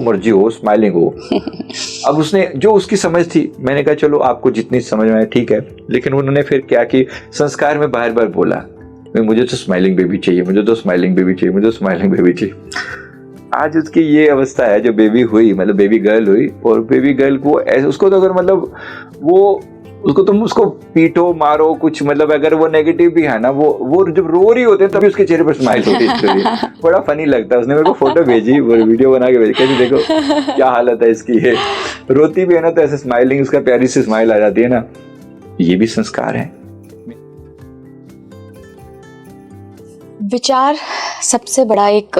मर्जी हो, स्माइलिंग हो। अब उसने जो उसकी समझ थी, मैंने कहा चलो आपको जितनी समझ में आए ठीक है, लेकिन उन्होंने फिर क्या कि संस्कार में बार बार बोला मुझे तो स्माइलिंग बेबी चाहिए, मुझे तो स्माइलिंग बेबी चाहिए, मुझे तो स्माइलिंग बेबी चाहिए। आज उसकी ये अवस्था है, जो बेबी हुई मतलब बेबी गर्ल हुई, और बेबी गर्ल को ऐसे उसको तो अगर मतलब वो उसको तुम उसको पीटो मारो कुछ, मतलब अगर वो नेगेटिव भी है ना, वो जब रो रही होते हैं तभी उसके चेहरे पर स्माइल होती है। बड़ा फनी लगता है। उसने मेरे को फोटो भेजी, वो वीडियो बना के भेजी, कहती देखो क्या हालत है इसकी, है रोती भी है ना तो ऐसे स्माइलिंग, उसका प्यारी सी स्माइल आ जाती है ना। ये भी संस्कार है। विचार सबसे बड़ा एक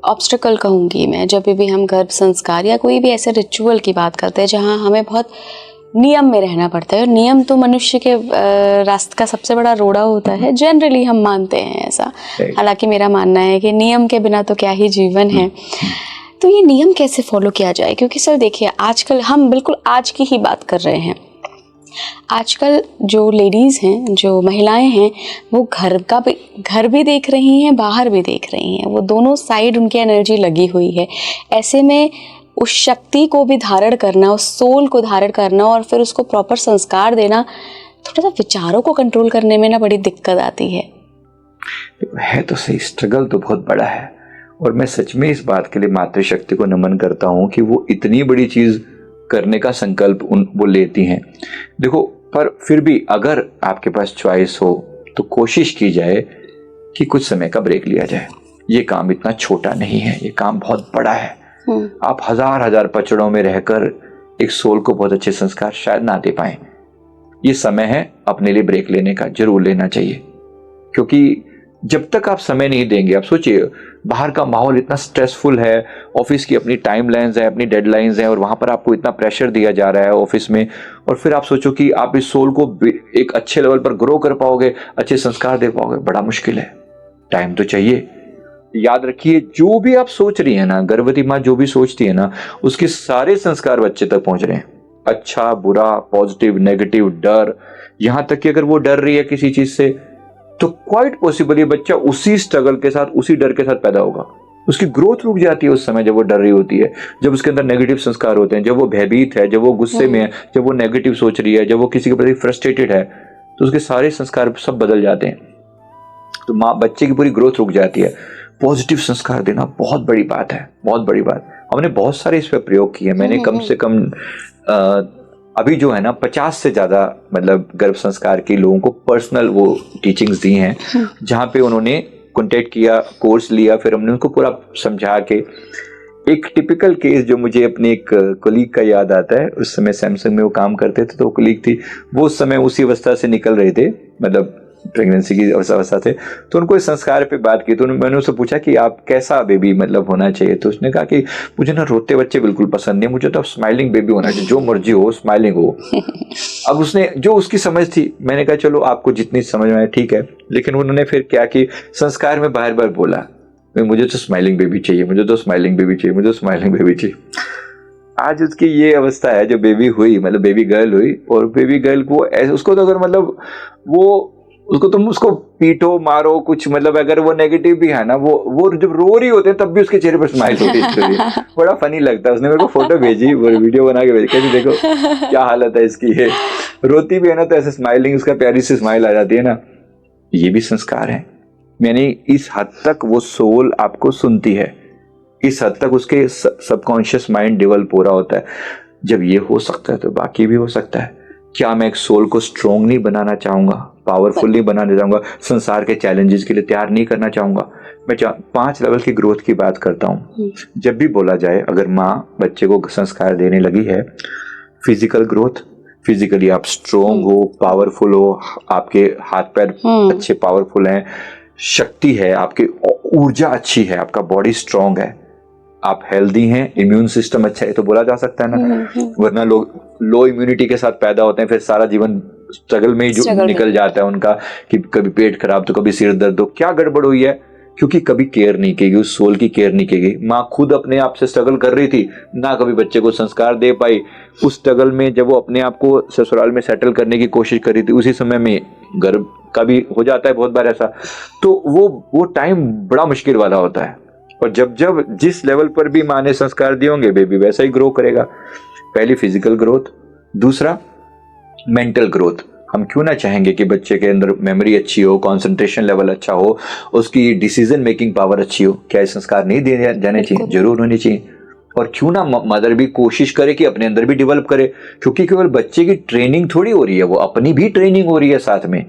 ऑब्स्टेकल कहूँगी मैं, जब भी हम गर्भ संस्कार या कोई भी ऐसे रिचुअल की बात करते हैं जहाँ हमें बहुत नियम में रहना पड़ता है, और नियम तो मनुष्य के रास्ते का सबसे बड़ा रोड़ा होता है, जनरली हम मानते हैं ऐसा। हालांकि मेरा मानना है कि नियम के बिना तो क्या ही जीवन है। तो ये नियम कैसे फॉलो किया जाए, क्योंकि सर देखिए आजकल हम बिल्कुल आज की ही बात कर रहे हैं। आजकल जो लेडीज़ हैं, जो महिलाएं हैं, वो घर भी देख रही हैं, बाहर भी देख रही हैं, वो दोनों साइड उनकी एनर्जी लगी हुई है। ऐसे में उस शक्ति को भी धारण करना, उस सोल को धारण करना और फिर उसको प्रॉपर संस्कार देना, थोड़ा सा विचारों को कंट्रोल करने में ना बड़ी दिक्कत आती है। तो सही, स्ट्रगल तो बहुत बड़ा है, और मैं सच में इस बात के लिए मातृशक्ति को नमन करता हूँ कि वो इतनी बड़ी चीज करने का संकल्प वो लेती हैं। देखो, पर फिर भी अगर आपके पास चॉइस हो तो कोशिश की जाए कि कुछ समय का ब्रेक लिया जाए। ये काम इतना छोटा नहीं है, ये काम बहुत बड़ा है। आप हजार पचड़ों में रहकर एक सोल को बहुत अच्छे संस्कार शायद ना दे पाए। ये समय है अपने लिए ब्रेक लेने का, जरूर लेना चाहिए, क्योंकि जब तक आप समय नहीं देंगे, आप सोचिए बाहर का माहौल इतना स्ट्रेसफुल है, ऑफिस की अपनी टाइमलाइंस है, अपनी डेडलाइंस है, और वहां पर आपको इतना प्रेशर दिया जा रहा है ऑफिस में, और फिर आप सोचो कि आप इस सोल को एक अच्छे लेवल पर ग्रो कर पाओगे, अच्छे संस्कार दे पाओगे, बड़ा मुश्किल है। टाइम तो चाहिए। याद रखिए, जो भी आप सोच रही है ना, गर्भवती माँ जो भी सोचती है ना, उसके सारे संस्कार बच्चे तक पहुंच रहे हैं। अच्छा बुरा, पॉजिटिव नेगेटिव, डर, यहां तक कि अगर वो डर रही है किसी चीज से तो क्वाइट पॉसिबल ये बच्चा उसी स्ट्रगल के साथ, उसी डर के साथ पैदा होगा। उसकी ग्रोथ रुक जाती है उस समय जब वो डर रही होती है, जब उसके अंदर नेगेटिव संस्कार होते हैं, जब वो भयभीत है, जब वो गुस्से में है, जब वो नेगेटिव सोच रही है, जब वो किसी के प्रति फ्रस्ट्रेटेड है, तो उसके सारे संस्कार सब बदल जाते हैं। तो माँ बच्चे की पूरी ग्रोथ रुक जाती है। पॉजिटिव संस्कार देना बहुत बड़ी बात है, बहुत बड़ी बात। हमने बहुत सारे इस पर प्रयोग किए। मैंने कम से कम अभी जो है ना 50 से ज्यादा मतलब गर्भ संस्कार के लोगों को पर्सनल वो टीचिंग्स दी हैं, जहाँ पे उन्होंने कॉन्टेक्ट किया, कोर्स लिया, फिर हमने उनको पूरा समझा के। एक टिपिकल केस जो मुझे अपने एक कोलीग का याद आता है, उस समय सैमसंग में वो काम करते थे, तो वो कोलीग थी, वो उस समय उसी अवस्था से निकल रहे थे, मतलब प्रेगनेंसी की अवस्था थे। तो उनको इस संस्कार पे बात की, तो मैंने उससे पूछा कि आप कैसा बेबी मतलब होना चाहिए, तो उसने कहा कि मुझे ना रोते बच्चे बिल्कुल पसंद नहीं, मुझे तो स्माइलिंग बेबी होना चाहिए, जो मर्जी हो, स्माइलिंग हो। अब उसने जो उसकी समझ थी, मैंने कहा चलो आपको जितनी समझ में आए ठीक है, लेकिन उन्होंने फिर क्या कि संस्कार में बार बार बोला मुझे तो स्माइलिंग बेबी चाहिए, मुझे तो स्माइलिंग बेबी चाहिए, मुझे तो स्माइलिंग बेबी चाहिए। आज उसकी ये अवस्था है, जो बेबी हुई मतलब बेबी गर्ल हुई, और बेबी गर्ल को ऐसे उसको तो अगर मतलब वो उसको तुम उसको पीटो मारो कुछ, मतलब अगर वो नेगेटिव भी है ना, वो जब रो रही होते हैं तब भी उसके चेहरे पर स्माइल होती है। बड़ा फनी लगता है। उसने मेरे को फोटो भेजी, वो वीडियो बना के भेजी, कहती देखो क्या हालत है इसकी, है रोती भी है ना तो ऐसे स्माइलिंग, उसका प्यारी सी स्माइल आ जाती है ना। ये भी संस्कार है। यानी इस हद तक वो सोल आपको सुनती है, इस हद तक उसके सबकॉन्शियस माइंड डेवलप हो रहा होता है। जब ये हो सकता है तो बाकी भी हो सकता है। क्या मैं एक सोल को स्ट्रोंग नहीं बनाना चाहूंगा, पावरफुल नहीं बनाना चाहूंगा, संसार के चैलेंजेस के लिए तैयार नहीं करना चाहूंगा? मैं 5 लेवल की ग्रोथ की बात करता हूँ। जब भी बोला जाए, अगर माँ बच्चे को संस्कार देने लगी है, फिजिकल ग्रोथ, फिजिकली आप स्ट्रोंग हो, पावरफुल हो, आपके हाथ पैर अच्छे पावरफुल हैं, शक्ति है, आपकी ऊर्जा अच्छी है, आपका बॉडी स्ट्रांग है, आप हेल्दी हैं, इम्यून सिस्टम अच्छा है, तो बोला जा सकता है ना। वरना लोग लो इम्यूनिटी के साथ पैदा होते हैं, फिर सारा जीवन स्ट्रगल में ही निकल जाता है उनका, कि कभी पेट खराब तो कभी सिर दर्द। तो क्या गड़बड़ हुई है? क्योंकि कभी केयर नहीं की गई, उस सोल की केयर नहीं की गई। माँ खुद अपने आप से स्ट्रगल कर रही थी, ना कभी बच्चे को संस्कार दे पाई। उस स्ट्रगल में जब वो अपने आप को ससुराल में सेटल करने की कोशिश कर रही थी, उसी समय में गर्भ का भी हो जाता है बहुत बार ऐसा, तो वो टाइम बड़ा मुश्किल वाला होता है। और जब जब जिस लेवल पर भी माँ ने संस्कार दिए होंगे बेबी वैसा ही ग्रो करेगा। पहली फिजिकल ग्रोथ, दूसरा मेंटल ग्रोथ। हम क्यों ना चाहेंगे कि बच्चे के अंदर मेमोरी अच्छी हो, कंसंट्रेशन लेवल अच्छा हो, उसकी डिसीजन मेकिंग पावर अच्छी हो। क्या ये संस्कार नहीं दिए जाने चाहिए? जरूर होने चाहिए। और क्यों ना मदर भी कोशिश करे कि अपने अंदर भी डेवलप करे, क्योंकि केवल बच्चे की ट्रेनिंग थोड़ी हो रही है, वो अपनी भी ट्रेनिंग हो रही है साथ में।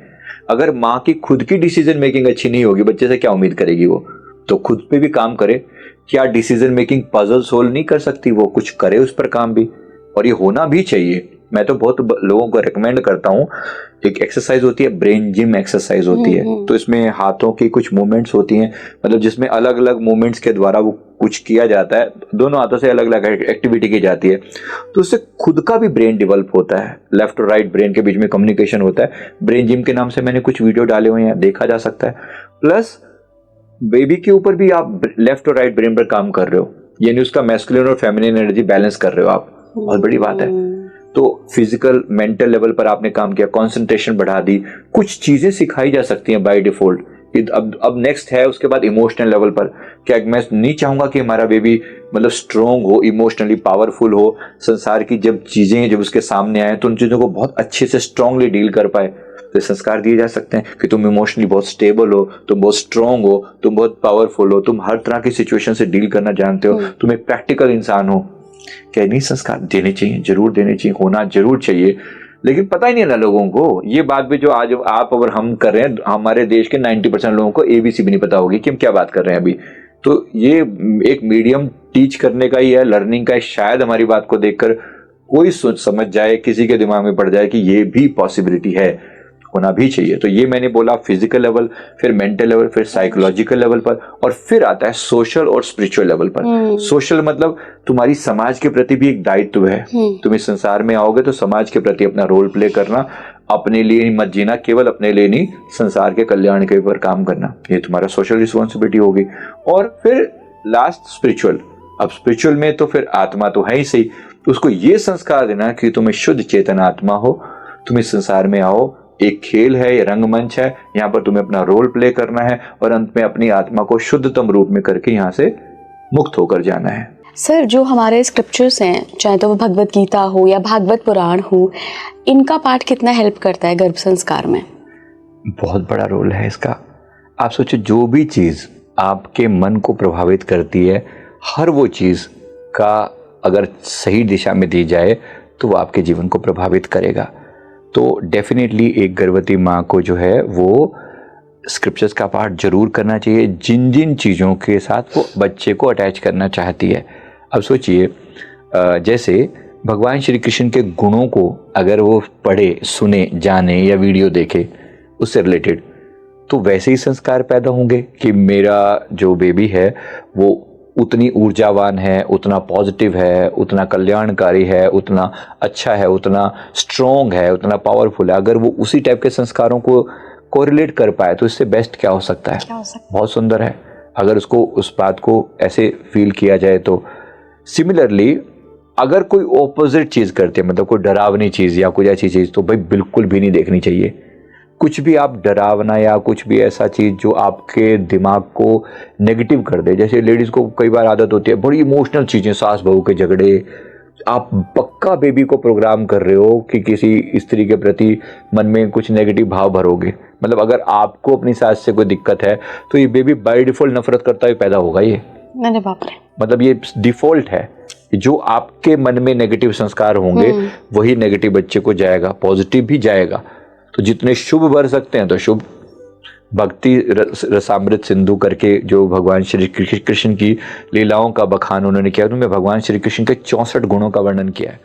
अगर माँ की खुद की डिसीजन मेकिंग अच्छी नहीं होगी, बच्चे से क्या उम्मीद करेगी वो? तो खुद पे भी काम करे। क्या डिसीजन मेकिंग पजल सोल्व नहीं कर सकती? वो कुछ करे उस पर काम भी, और ये होना भी चाहिए। मैं तो बहुत लोगों को रेकमेंड करता हूँ, एक एक्सरसाइज होती है ब्रेन जिम एक्सरसाइज होती है। तो इसमें हाथों की कुछ मूवमेंट्स होती हैं, मतलब जिसमें अलग अलग मूवमेंट्स के द्वारा वो कुछ किया जाता है, दोनों हाथों से अलग अलग एक्टिविटी की जाती है। तो उससे खुद का भी ब्रेन डेवलप होता है, लेफ्ट और राइट ब्रेन के बीच में कम्युनिकेशन होता है। ब्रेन जिम के नाम से मैंने कुछ वीडियो डाले हुए हैं, देखा जा सकता है। प्लस बेबी के ऊपर भी आप लेफ्ट और राइट ब्रेन पर काम कर रहे हो, यानी उसका मैस्कुलिन और फेमिनिन एनर्जी बैलेंस कर रहे हो आप, बहुत बड़ी बात है। तो फिजिकल मेंटल लेवल पर आपने काम किया, कंसंट्रेशन बढ़ा दी, कुछ चीजें सिखाई जा सकती हैं बाय डिफॉल्ट। अब नेक्स्ट है उसके बाद इमोशनल लेवल पर। क्या मैं नहीं चाहूंगा कि हमारा बेबी मतलब स्ट्रोंग हो, इमोशनली पावरफुल हो, संसार की जब चीजें जब उसके सामने आए तो उन चीजों को बहुत अच्छे से स्ट्रांगली डील कर पाए। तो संस्कार दिए जा सकते हैं कि तुम इमोशनली बहुत स्टेबल हो, तुम बहुत स्ट्रांग हो, तुम बहुत पावरफुल हो, तुम हर तरह की सिचुएशन से डील करना जानते हो, तुम एक प्रैक्टिकल इंसान हो। क्या नहीं संस्कार देने चाहिए? जरूर देने चाहिए, होना जरूर चाहिए। लेकिन पता ही नहीं है लोगों को ये बात भी, जो आज आप और हम कर रहे हैं, हमारे देश के 90% लोगों को ABC भी नहीं पता होगी कि हम क्या बात कर रहे हैं अभी। तो ये एक मीडियम टीच करने का ही है, लर्निंग का है। शायद हमारी बात को देखकर कोई सोच समझ जाए, किसी के दिमाग में पड़ जाए कि ये भी पॉसिबिलिटी है, होना भी चाहिए। तो ये मैंने बोला फिजिकल लेवल, फिर मेंटल लेवल, फिर साइकोलॉजिकल लेवल पर, और फिर आता है सोशल और स्पिरिचुअल लेवल पर। सोशल मतलब तुम्हारी समाज के प्रति भी एक दायित्व है। तुम इस संसार में आओगे तो समाज के प्रति अपना रोल प्ले करना, अपने लिए ही मत जीना, केवल अपने लिए नहीं, संसार के कल्याण के ऊपर काम करना, ये तुम्हारा सोशल रिस्पॉन्सिबिलिटी होगी। और फिर लास्ट स्पिरिचुअल। अब स्पिरिचुअल में तो फिर आत्मा तो है ही सही, उसको ये संस्कार देना कि तुम शुद्ध चेतन आत्मा हो, तुम इस संसार में आओ, एक खेल है, ये रंगमंच है, यहाँ पर तुम्हें अपना रोल प्ले करना है और अंत में अपनी आत्मा को शुद्धतम रूप में करके यहाँ से मुक्त होकर जाना है। सर, जो हमारे स्क्रिप्चर्स हैं, चाहे तो वो भगवत गीता हो या भागवत पुराण हो, इनका पाठ कितना हेल्प करता है गर्भ संस्कार में? बहुत बड़ा रोल है इसका। आप सोचो, जो भी चीज़ आपके मन को प्रभावित करती है, हर वो चीज़ का अगर सही दिशा में दी जाए तो वो आपके जीवन को प्रभावित करेगा। तो डेफिनेटली एक गर्भवती माँ को जो है वो स्क्रिप्चर्स का पाठ जरूर करना चाहिए, जिन जिन चीज़ों के साथ वो बच्चे को अटैच करना चाहती है। अब सोचिए, जैसे भगवान श्री कृष्ण के गुणों को अगर वो पढ़े, सुने, जाने या वीडियो देखे उससे रिलेटेड, तो वैसे ही संस्कार पैदा होंगे कि मेरा जो बेबी है वो उतनी ऊर्जावान है, उतना पॉजिटिव है, उतना कल्याणकारी है, उतना अच्छा है, उतना स्ट्रॉन्ग है, उतना पावरफुल है। अगर वो उसी टाइप के संस्कारों को कोरिलेट कर पाए तो इससे बेस्ट क्या हो सकता है? बहुत सुंदर है अगर उसको उस बात को ऐसे फील किया जाए। तो सिमिलरली अगर कोई ऑपोजिट चीज़ करते हैं, मतलब कोई डरावनी चीज़ या कोई ऐसी चीज़, तो भाई बिल्कुल भी नहीं देखनी चाहिए। कुछ भी आप डरावना या कुछ भी ऐसा चीज़ जो आपके दिमाग को नेगेटिव कर दे, जैसे लेडीज़ को कई बार आदत होती है बड़ी इमोशनल चीज़ें, सास बहू के झगड़े, आप पक्का बेबी को प्रोग्राम कर रहे हो कि किसी स्त्री के प्रति मन में कुछ नेगेटिव भाव भरोगे। मतलब अगर आपको अपनी सास से कोई दिक्कत है तो ये बेबी बाय डिफॉल्ट नफरत करता हुआ पैदा होगा। ये अरे बाप रे, मतलब ये डिफॉल्ट है। जो आपके मन में नेगेटिव संस्कार होंगे वही नेगेटिव बच्चे को जाएगा, पॉजिटिव भी जाएगा। तो जितने शुभ भर सकते हैं तो शुभ। भक्ति रसामृत सिंधु करके जो भगवान श्री कृष्ण की लीलाओं का बखान उन्होंने किया, उन्होंने भगवान श्री कृष्ण के 64 गुणों का वर्णन किया है।